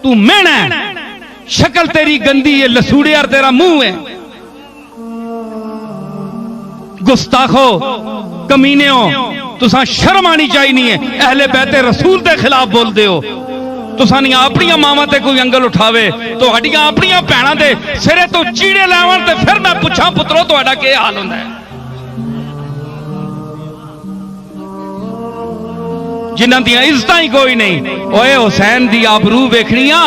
तू मेहना है, शक्ल तेरी गंदी है, लसूड़िया तेरा मुंह है। गुस्ताखो, कमीने हो, तुसा शर्म आनी चाहिए। अहले बैते रसूल के खिलाफ बोलते हो। तुसा नहीं अपनी मावां ते कोई अंगल उठावे तो हड्डियां अपनी भैणां दे सिरे तो चीड़े लावन ते फिर मैं पुछां पुत्रो तुहाडा की हाल हुंदा है। जिन्हां दी इज्जत ही कोई नहीं। ओए हुसैन दी आबरू वेखनी आ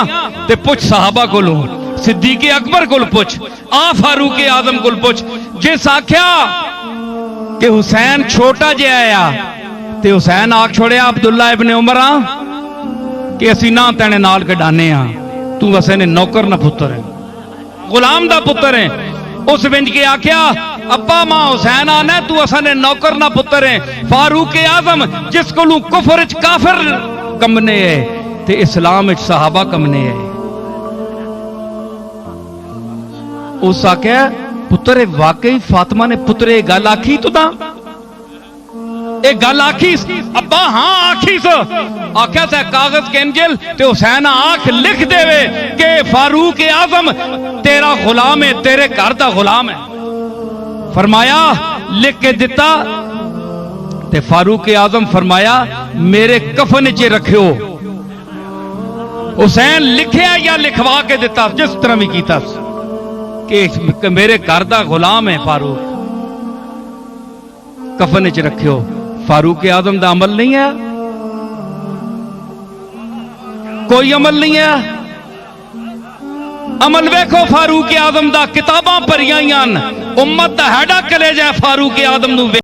ते पुछ सहाबा कोलों, सिद्दीक अकबर कोल पुछ, आ फारूक आजम कोल पुछ। जिस आख्या कि हुसैन छोटा जिहा आ ते हुसैन आख छोड़िया अब्दुल्ला इब्ने उमर आ कि असी ना तेने नाल कढाने आ, तू वैसे ने नौकर ना पुत्र है, गुलाम दा पुत्र है। उस बिंज के आख्या अब्बा मां हुसैन आना तू असा ने नौकर ना पुत्र है। फारूक आजम जिस कोलू कुफर च काफिर कमने है ते इस्लाम च सहाबा कमने है। उस आख्या पुत्र वाकई फातिमा ने पुत्र गल आखी तुदा, एक गल आखी अब्बा? हाँ आखी सो। आख्या से कागज केंजल ते हुसैन आख लिख देवे कि फारूक आजम तेरा गुलाम है, तेरे घर का गुलाम है। फरमाया लिख के दिता ते फारूक आजम फरमाया मेरे कफन च रखियो। हुसैन लिखया या लिखवा के दिता, जिस तरह भी कीता कि मेरे घर का गुलाम है फारूक, कफन च रखियो। फारूक आजम का अमल नहीं है, कोई अमल नहीं है। अमल वेखो फारूक आजम का, किताबां भरियां उम्मत दा हैडा कलेजा फारूक आजम नूं।